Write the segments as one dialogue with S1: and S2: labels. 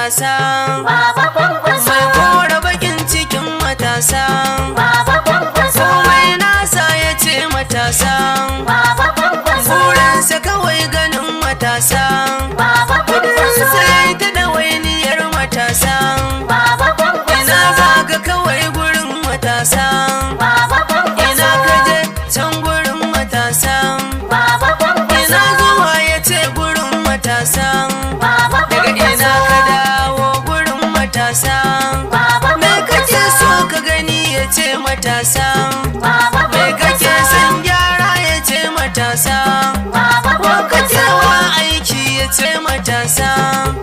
S1: matasa,
S2: Baba Kwankwaso,
S1: mai kora bakin cikin matasa,
S2: Baba Kwankwaso,
S1: komai nasa ya ce matasa,
S2: Baba Kwankwaso,
S1: burinsa kawai ganin matasa,
S2: Baba Kwankwaso,
S1: kudinsa ya yi ta ɗawainiyar matasa,
S2: Baba Kwankwaso,
S1: ina zaga kawai gurin matasa,
S2: Baba Kwankwaso,
S1: ina kaje can gurin matasa,
S2: Baba Kwankwaso,
S1: ina zuwa ya ce gurin matasa,
S2: Baba
S1: daga ina
S2: Kwankwaso,
S1: ka dawo gurin matasa,
S2: Baba
S1: me kake
S2: Kwankwaso,
S1: so ka gani ya ce matasa,
S2: Baba
S1: me kake
S2: Kwankwaso,
S1: son gyara ya ce matasa,
S2: Baba
S1: wa kake
S2: Kwankwaso,
S1: wa aiki ya ce matasa,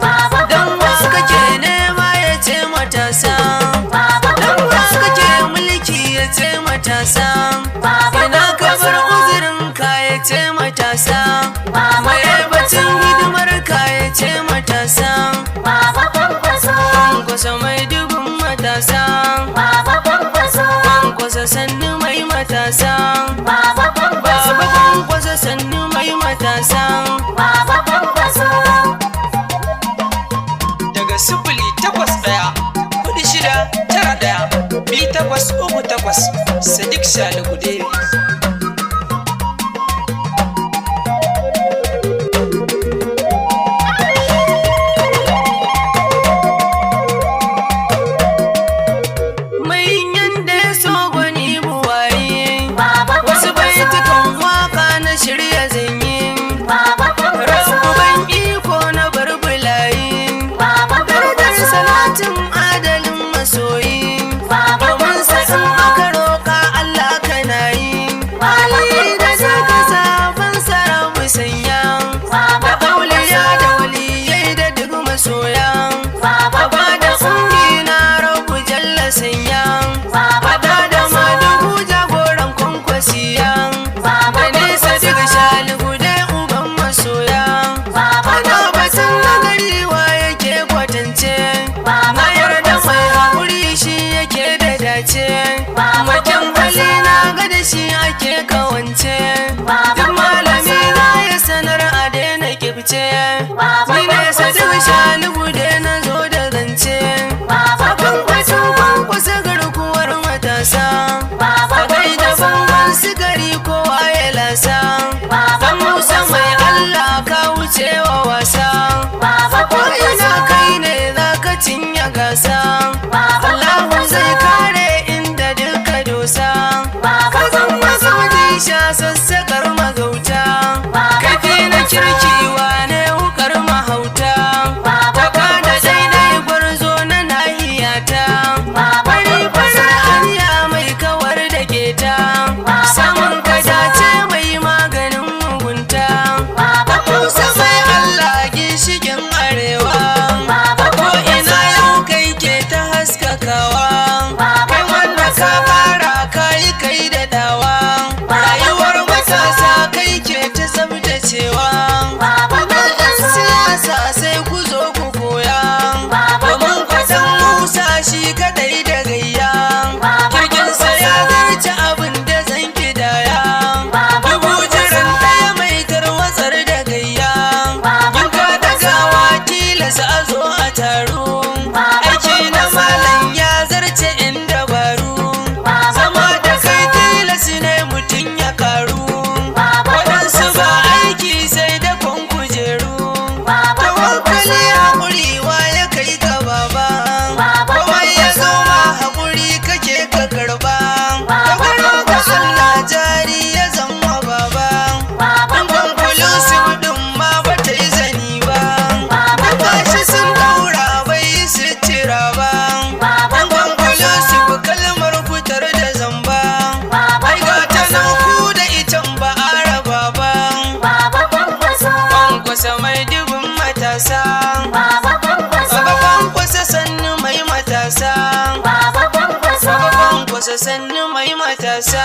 S2: Baba
S1: dan wa
S2: Kwankwaso,
S1: kake nema ya ce matasa,
S2: Baba
S1: dan wa
S2: Kwankwaso,
S1: kake mulki ya ce matasa,
S2: Baba
S1: ina ka bar
S2: Kwankwaso,
S1: uzurin ka ya ce matasa,
S2: Baba
S1: mai bacin
S2: Kwankwaso,
S1: hidimar ka ya ce matasa,
S2: Baba Kwankwaso,
S1: Kwankwaso mai dubin matasa,
S2: Baba Kwankwaso,
S1: Kwankwaso sannu mai matasa,
S2: Baba Kwankwaso,
S1: Baba Kwankwaso sannu mai matasa.
S2: Baba Kwankwaso,
S3: daga 08146912838 Sadiq Shaluguderi.
S1: Mai yanda ya so gwani buwaye,
S2: Baba
S1: wasu
S2: Kwankwaso,
S1: baitukan waka na shirya zanyi,
S2: Baba Kwankwaso,
S1: rabuban iko na barbulayi,
S2: Baba
S1: darajar
S2: Kwankwaso,
S1: salatin adalin masoyi,
S2: Baba
S1: domin sa'in
S2: Kwankwaso,
S1: aka roƙa Allah kana yi,
S2: Baba
S1: Ali da
S2: Kwankwaso,
S1: zaka sabon sarabu sanya,
S2: Baba
S1: da auliya
S2: Kwankwaso,
S1: da waliyai da duk masoya,
S2: Baba
S1: Baba da
S2: Kwankwaso,
S1: kungi na rabu jalla sanya,
S2: Baba
S1: hada da
S2: Kwankwaso,
S1: madugu jagoran kwankwasiya,
S2: Baba
S1: da nesa
S2: Kwankwaso,
S1: daga shalihu dai uban masoya,
S2: Baba
S1: ana batun
S2: Kwankwaso,
S1: nagari wa yake kwatance,
S2: Baba
S1: na yarda
S2: Kwankwaso,
S1: mai haƙuri shi yake da dace,
S2: Baba
S1: makin
S2: Kwankwaso,
S1: hali na ga da shi ake kawance,
S2: Baba
S1: duk malami
S2: Kwankwaso,
S1: na ya sanar a daina kibce,
S2: Baba
S1: ni nesa daga
S2: Kwankwaso,
S1: shalihu dai na zo da zance,
S2: Baba
S1: akan
S2: Kwankwaso,
S1: batun kwankwasa garkuwar matasa,
S2: Baba
S1: a gaida
S2: Kwankwaso,
S1: bangon sigari kowa ya lasa,
S2: Baba
S1: dan Musa
S2: Kwankwaso,
S1: mai Allah ka wuce wa wasa,
S2: Baba
S1: ko ina
S2: Kwankwaso,
S1: kai ne za ka cinye gasa,
S2: Baba
S1: Allahu
S2: Kwankwaso,
S1: zai kare inda duka dosa,
S2: Baba
S1: ka zan
S2: Kwankwaso,
S1: magauti sha sassaƙar magauta,
S2: Baba
S1: kafi na
S2: Kwankwaso,
S1: kirki wane wukar mahauta,
S2: Baba
S1: taka da
S2: Kwankwaso,
S1: daidai gwarzo na nahiyata,
S2: Baba
S1: bari
S2: Kwankwaso,
S1: fara hanya mai kawar da keta,
S2: Baba
S1: samun ka
S2: Kwankwaso,
S1: dace mai maganin mugunta,
S2: Baba
S1: dan Musa
S2: Kwankwaso,
S1: mai Allah ginshikin arewa,
S2: Baba
S1: ko ina yau kai ke ta haskakawa, kai wanda ka fara kai da dawa, rayuwar matasa kai ke ta tsabtacewa, kuma ɗan siyasa sai ku zo ku koya, domin kwatan Musa shi kadai da gayya, kirkinsa ya zarce abin da zan kidaya, dubu jiran ɗaya mai tarwatsar da gayya, in ka dagawa tilas a zo a taro, aiki na malam ya zarce in dabaru, zama da kai tilas ne mutum ya karu, waɗansu ba aiki sai da kwan kujeru, tawakkali haƙuri wa ya kai ka baba, komai ya zo ma haƙuri kake ka karba, dogaro ga Allah jari ya zama baba, in kwankwalu su ɗin ma ba ta yi zani ba, da gashi sun ɗaura bai yi sitira ba, in kwankwalu su bi kalmar fitar da zamba, ai ga ta nan ku da itan ba a raba ba,
S2: Baba Kwankwaso,
S1: kwankwasa mai dubin matasa,
S2: Baba Kwankwaso,
S1: baba kwankwasa sannu mai matasa,
S2: Baba Kwankwaso,
S1: baba kwankwasa sannu mai matasa.